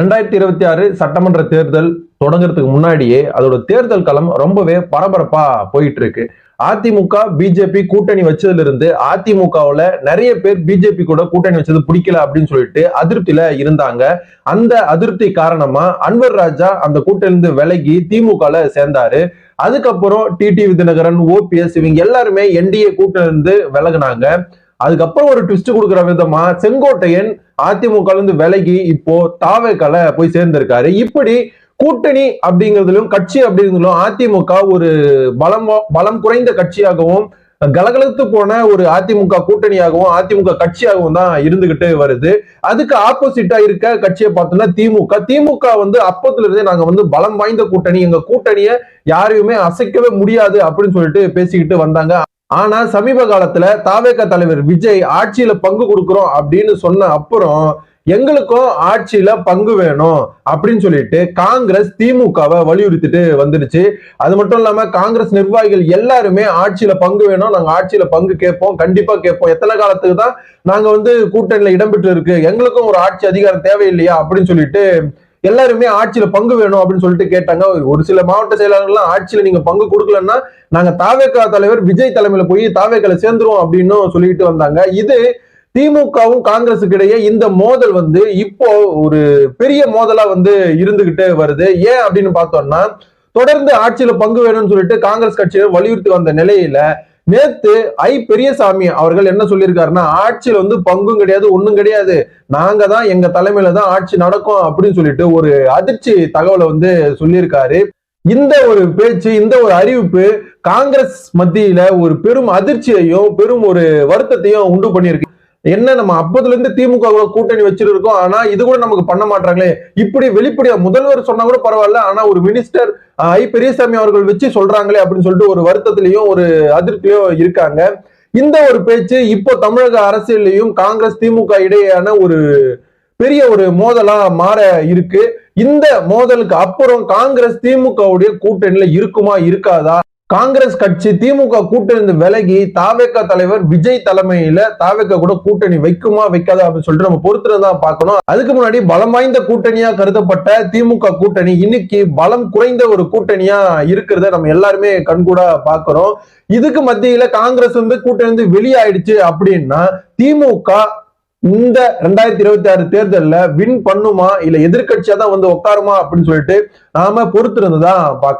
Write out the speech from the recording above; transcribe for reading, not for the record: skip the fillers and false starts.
2026 சட்டமன்ற தேர்தல் தொடங்குறதுக்கு முன்னாடியே அதோட தேர்தல் களம் ரொம்பவே பரபரப்பா போயிட்டு இருக்கு. அதிமுக பிஜேபி கூட்டணி வச்சதுல இருந்து அதிமுகவுல நிறைய பேர் பிஜேபி கூட கூட்டணி வச்சது பிடிக்கல அப்படின்னு சொல்லிட்டு அதிருப்தியில இருந்தாங்க. அந்த அதிருப்தி காரணமா அன்வர் ராஜா அந்த கூட்டணியிலிருந்து விலகி திமுகல சேர்ந்தாரு. அதுக்கப்புறம் டிடிவி தினகரன், ஓபிஎஸ் இவங்க எல்லாருமே என்டிஏ கூட்டணியில இருந்து விலகுனாங்க. அதுக்கப்புறம் ஒரு ட்விஸ்ட் கொடுக்குற விதமா செங்கோட்டையன் அதிமுக இருந்து விலகி இப்போ தாவேக்கால போய் சேர்ந்திருக்காரு. இப்படி கூட்டணி அப்படிங்கிறதுலும் கட்சி அப்படிங்கிறதுலும் அதிமுக ஒரு பலம் குறைந்த கட்சியாகவும் கலகலத்து போன ஒரு அதிமுக கூட்டணியாகவும் அதிமுக கட்சியாகவும் தான் இருந்துகிட்டு வருது. அதுக்கு ஆப்போசிட்டா இருக்க கட்சியை பார்த்தோம்னா திமுக வந்து அப்பத்துல இருந்தே நாங்க பலம் வாய்ந்த கூட்டணி, எங்க கூட்டணியை யாரையுமே அசைக்கவே முடியாது அப்படின்னு சொல்லிட்டு பேசிக்கிட்டு வந்தாங்க. ஆனா சமீப காலத்துல தாவேக தலைவர் விஜய் ஆட்சியில பங்கு கொடுக்கிறோம் அப்படின்னு சொன்ன அப்புறம் எங்களுக்கும் ஆட்சியில பங்கு வேணும் அப்படின்னு சொல்லிட்டு காங்கிரஸ் திமுகவை வலியுறுத்திட்டு வந்துருச்சு. அது மட்டும் இல்லாம காங்கிரஸ் நிர்வாகிகள் எல்லாருமே ஆட்சியில பங்கு வேணும், நாங்க ஆட்சியில பங்கு கேட்போம், கண்டிப்பா கேட்போம், எத்தனை காலத்துக்கு தான் நாங்க கூட்டணியில இடம்பெற்று இருக்கு, எங்களுக்கும் ஒரு ஆட்சி அதிகாரம் தேவையில்லையா அப்படின்னு சொல்லிட்டு எல்லாருமே ஆட்சியில பங்கு வேணும் அப்படின்னு சொல்லிட்டு கேட்டாங்க. ஒரு சில மாவட்ட செயலாளர்கள்லாம் ஆட்சியில நீங்க பங்கு கொடுக்கலன்னா நாங்க தாவேகா தலைவர் விஜய் தலைமையில போய் தாவேகால சேர்ந்துருவோம் அப்படின்னு சொல்லிட்டு வந்தாங்க. இது திமுகவும் காங்கிரஸுக்கு இடையே இந்த மோதல் இப்போ ஒரு பெரிய மோதலா இருந்துகிட்டே வருது. ஏன் அப்படின்னு பார்த்தோம்னா தொடர்ந்து ஆட்சியில பங்கு வேணும்னு சொல்லிட்டு காங்கிரஸ் கட்சியினர் வலியுறுத்தி வந்த நிலையில நேத்து பெரியசாமி அவர்கள் என்ன சொல்லியிருக்காருன்னா ஆட்சியில பங்கும் கிடையாது, ஒண்ணும் கிடையாது, நாங்க தான் எங்க தலைமையில தான் ஆட்சி நடக்கும் அப்படின்னு சொல்லிட்டு ஒரு அதிர்ச்சி தகவலை சொல்லியிருக்காரு. இந்த ஒரு பேச்சு, இந்த ஒரு அறிவிப்பு காங்கிரஸ் மத்தியில ஒரு பெரும் அதிர்ச்சியையும் பெரும் ஒரு வருத்தத்தையும் உண்டு பண்ணியிருக்கு. என்ன நம்ம அப்பதுல இருந்து திமுக கூட்டணி வச்சிருக்கோம், ஆனா இது கூட நமக்கு பண்ண மாட்டாங்களே, இப்படி வெளிப்படையா முதல்வர் சொன்னா கூட பரவாயில்ல, ஆனா ஒரு மினிஸ்டர் பெரியசாமி அவர்கள் வச்சு சொல்றாங்களே அப்படின்னு சொல்லிட்டு ஒரு வருத்தத்திலையும் ஒரு அதிருப்தியும் இருக்காங்க. இந்த ஒரு பேச்சு இப்போ தமிழக அரசியலையும் காங்கிரஸ் திமுக இடையேயான ஒரு பெரிய ஒரு மோதலா மாற இருக்கு. இந்த மோதலுக்கு அப்புறம் காங்கிரஸ் திமுகவுடைய கூட்டணியில இருக்குமா இருக்காதா, காங்கிரஸ் கட்சி திமுக கூட்டணி விலகி தாவேகா தலைவர் விஜய் தலைமையில தாவேகா கூட கூட்டணி வைக்குமா வைக்காதா அப்படின்னு சொல்லிட்டு நம்ம பொறுத்துதான் பார்க்கணும். அதுக்கு முன்னாடி பலம் வாய்ந்த கூட்டணியா கருதப்பட்ட திமுக கூட்டணி இன்னைக்கு பலம் குறைந்த ஒரு கூட்டணியா இருக்கிறத நம்ம எல்லாருமே கண்கூட பாக்குறோம். இதுக்கு மத்தியில காங்கிரஸ் கூட்டணி வெளியாயிடுச்சு அப்படின்னா திமுக இந்த 2026 தேர்தல்ல வின் பண்ணுமா இல்ல எதிர்கட்சியா தான் உட்காருமா அப்படின்னு சொல்லிட்டு நாம பொறுத்திருந்துதான் பார்க்கணும்.